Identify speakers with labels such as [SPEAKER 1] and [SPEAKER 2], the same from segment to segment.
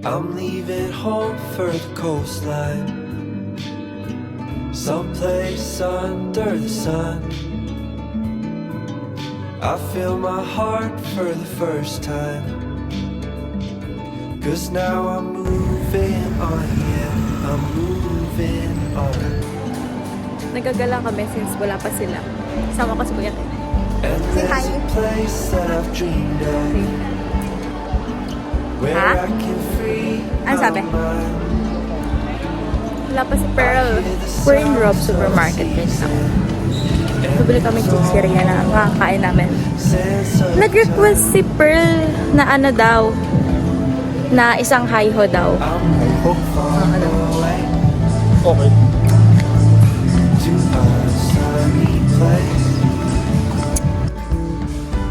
[SPEAKER 1] I'm leaving home for the coastline, someplace under the sun. I feel my heart for the first time, 'cause now I'm moving on, yeah, I'm moving on.
[SPEAKER 2] Nagagala kami since wala pa sila. Sama ko si Kuya Ted.
[SPEAKER 1] And
[SPEAKER 2] Say hi.
[SPEAKER 1] there's a place that I've dreamed of, where
[SPEAKER 2] Ha?
[SPEAKER 1] I can free
[SPEAKER 2] Ano sabi?
[SPEAKER 1] my mind.
[SPEAKER 2] Wala pa si Pearl. We're in Rob Supermarket din na. Bibili kami chichirya na makakain namin. Nag-request si Pearl na ano daw, na isang hi-ho daw.
[SPEAKER 3] Okay.
[SPEAKER 1] To a sunny place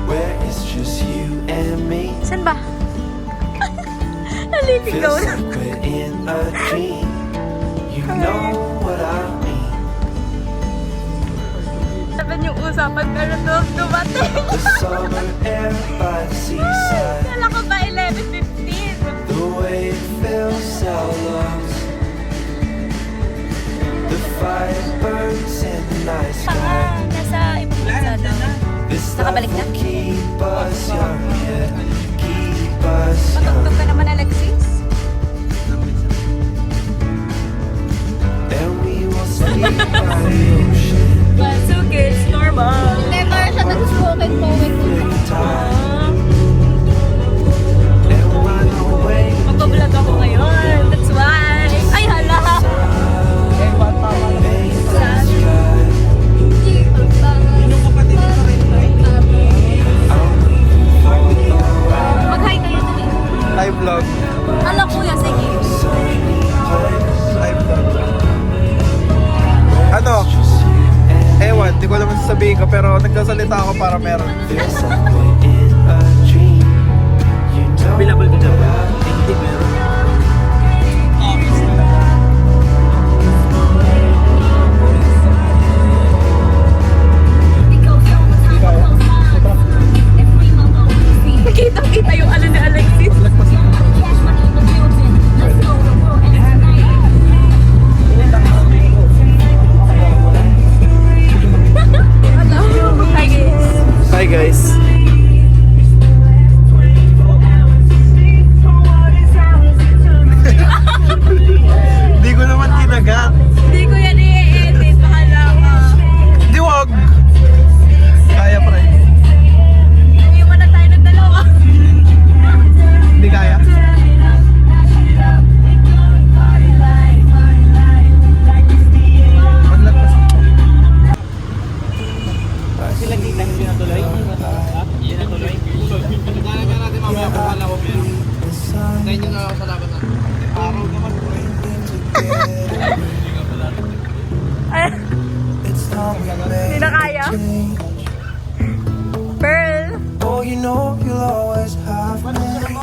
[SPEAKER 1] where it's just you and me.
[SPEAKER 2] Saan ba? Naliligaw
[SPEAKER 1] Feels
[SPEAKER 2] na.
[SPEAKER 1] like we're in a dream. You know what I mean.
[SPEAKER 2] Sabi yung usapan pero dumating.
[SPEAKER 1] The summer air by the seaside,
[SPEAKER 2] Kala ko ba 11:15?
[SPEAKER 1] the way it feels so lost. The fire burns in the night sky.
[SPEAKER 2] Nasa ibang bansa daw.
[SPEAKER 1] This
[SPEAKER 2] Nakabalik
[SPEAKER 1] love
[SPEAKER 2] na?
[SPEAKER 1] will keep us young, yeah, keep us young.
[SPEAKER 2] Patugtog ka naman, Alexis.
[SPEAKER 1] And we will sleep by the ocean.
[SPEAKER 2] But it's okay, it's normal.
[SPEAKER 4] Never siya nag-spoken poet.
[SPEAKER 1] Every time. And run away.
[SPEAKER 2] Magpa-vlog ako ngayon. That's why. Ay, hala. Mag-hi kayo dali.
[SPEAKER 3] Live vlog.
[SPEAKER 2] Ala, kuya, sige.
[SPEAKER 3] Live vlog. Ano? Ewan, di ko naman sasabihin ko pero nagsasalita ako para meron.
[SPEAKER 1] Feels like we're in a dream. You know
[SPEAKER 5] Available ka na ba?
[SPEAKER 1] what I mean.
[SPEAKER 5] Hindi meron.
[SPEAKER 2] Nakita-kita yung ano ni Alexis. Hi, guys.
[SPEAKER 3] Hi guys. Di ko naman kinagat.
[SPEAKER 2] Hindi ko yan i-edit. Bahala ka.
[SPEAKER 3] Di wag. Kaya pa rin.
[SPEAKER 2] Iwan na tayo ng dalawa.
[SPEAKER 3] Hindi kaya. Maglagpas.
[SPEAKER 5] Sila kita hindi natuloy. Hindi natuloy. Kaya nga natin mamaya pala ko pero. Ngayon yung ako sa laban na. Araw naman po eh.
[SPEAKER 2] Ay,
[SPEAKER 1] It's time we
[SPEAKER 2] hindi
[SPEAKER 1] made
[SPEAKER 2] na kaya. Pearl.
[SPEAKER 1] Oh, you know you'll always have me.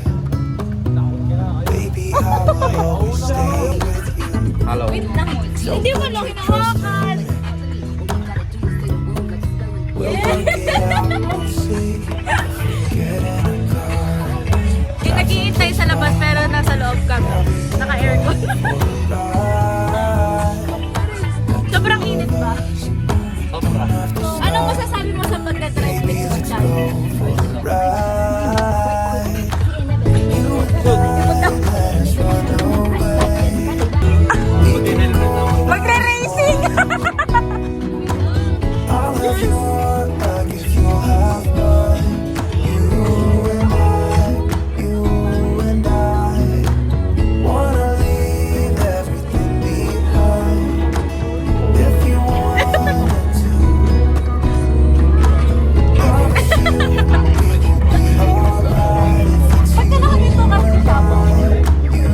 [SPEAKER 1] Baby, I will always stay with you.
[SPEAKER 5] Hello.
[SPEAKER 2] Hindi mo lang hinawakan.
[SPEAKER 1] We'll work it out, we'll see. Get in a car,
[SPEAKER 2] Yung nag-iintay sa labas pero nasa loob kami. Naka-aircon. Sobrang init ba? Anong masasabi mo sa pagka-drive with your child?
[SPEAKER 1] ride. Let us run away.
[SPEAKER 2] Magre-racing!
[SPEAKER 1] I'll have your back if you have mine. You and I wanna leave everything behind. If you wanted to, promise you it will be alright. If it's
[SPEAKER 2] Pag nakaganto ka sa Japo,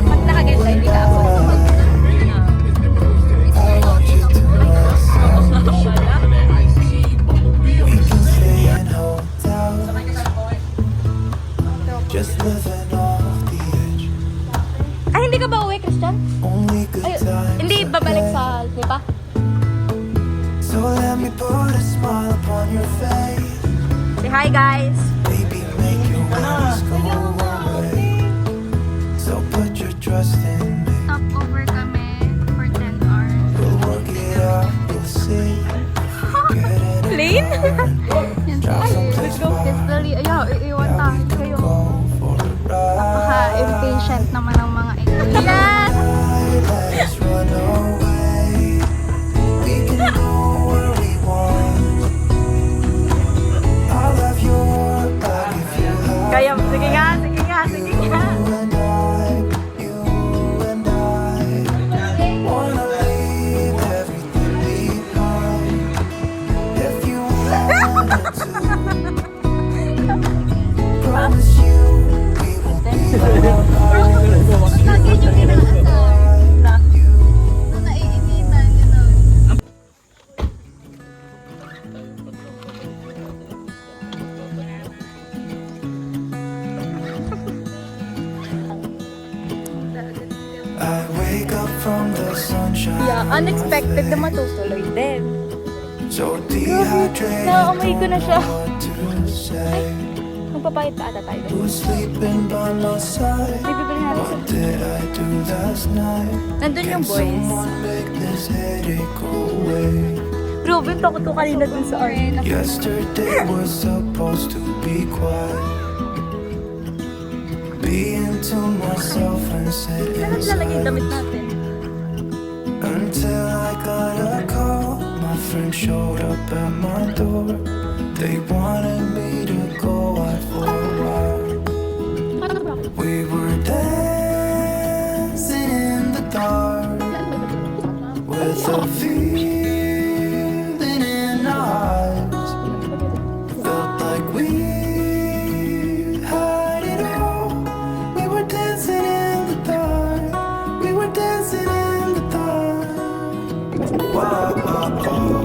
[SPEAKER 2] pag nakaganto, hindi ka ako.
[SPEAKER 1] I want you to myself. We can stay in hotels, just living off the edge.
[SPEAKER 2] Ay, hindi ka ba uwi, Christian?
[SPEAKER 1] Only good
[SPEAKER 2] Ay,
[SPEAKER 1] times.
[SPEAKER 2] hindi babalik sa Lipa?
[SPEAKER 1] So let me put a smile upon your face.
[SPEAKER 2] Say hi, guys!
[SPEAKER 1] Baby, make your worries go away. So put your trust in me.
[SPEAKER 4] Stopover kami for 10 hours.
[SPEAKER 1] We'll work it out, you'll see. Get it
[SPEAKER 2] Plane?
[SPEAKER 4] Yan sa let's go. Literally, ayaw, iiwan tayo kayo.
[SPEAKER 1] for a ride.
[SPEAKER 4] Napaka-impatient naman ng mga Yes!
[SPEAKER 1] Let's run away. We can go where we want. I'll have your back if you have
[SPEAKER 2] Kaya, sige nga, sige nga, sige nga.
[SPEAKER 1] you and I wanna leave everything behind. If you wanted to, promise you we will be
[SPEAKER 4] Lagi nyo inaasar. Kung naiinitan, gano'n.
[SPEAKER 1] I wake up from the sunshine.
[SPEAKER 2] Yeah, unexpected na matutuloy din.
[SPEAKER 1] So dehydrated.
[SPEAKER 2] Naamoy ko na siya.
[SPEAKER 1] What to say?
[SPEAKER 2] Magpapayat pa ata tayo.
[SPEAKER 1] Who's sleeping by my side?
[SPEAKER 2] May bibili natin sa...
[SPEAKER 1] What did I do last night?
[SPEAKER 2] Nandun yung
[SPEAKER 1] Can
[SPEAKER 2] boys.
[SPEAKER 1] someone make this headache go away?
[SPEAKER 2] Grabe, takot ko kanina dun sa arena.
[SPEAKER 1] Yesterday was supposed to be quiet. Being to myself and sit
[SPEAKER 2] Saan lalagay yung damit
[SPEAKER 1] inside.
[SPEAKER 2] natin?
[SPEAKER 1] Until I got a call, my friend showed up at my door. They wanted me to go out for a while. We were dancing in the dark with a feeling in our eyes. Felt like we had it all. We were dancing in the dark. We were dancing in the dark. Wow, oh, oh.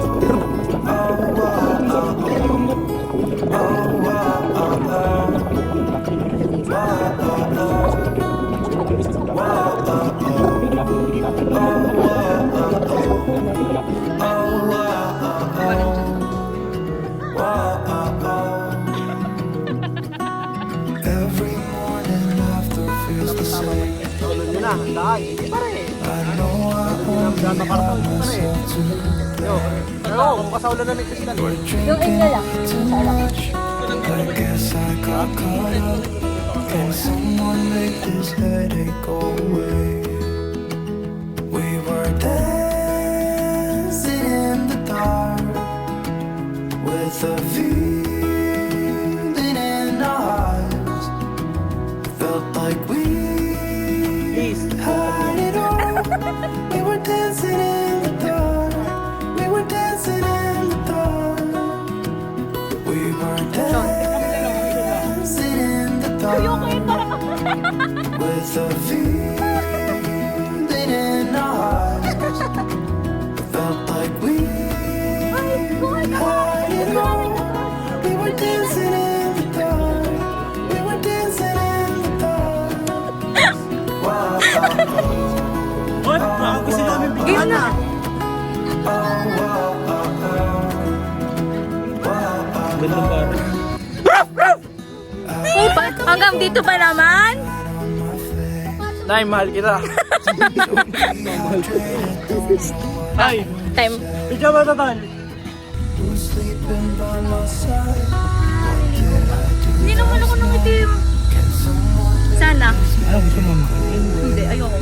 [SPEAKER 1] Every morning after feels the same. I know I won't be by myself tonight.
[SPEAKER 5] Pero, kung kasawala na ni Crystal.
[SPEAKER 2] Yung inyo lang.
[SPEAKER 1] Too much. I guess I got caught up. Can someone make this headache go away? We were dancing in the dark with a feeling in our eyes. Felt like we had it all. We were dancing in the dark. We were dancing in the dark. We were dancing in the dark with a feeling in our eyes. Felt like we had it all. We were dancing in the dark. We were dancing in the dark. Wow.
[SPEAKER 5] What? Kasi namin
[SPEAKER 2] Game na.
[SPEAKER 5] Ganda ba?
[SPEAKER 2] Hey, hanggang dito pa naman?
[SPEAKER 5] Nay, mahal kita. Ay,
[SPEAKER 2] Time.
[SPEAKER 5] pidya ba tatal?
[SPEAKER 1] Sleeping by my side.
[SPEAKER 2] Hindi naman ako nang itim. Sana.
[SPEAKER 5] Ano gusto mo?
[SPEAKER 2] Hindi, ayoko.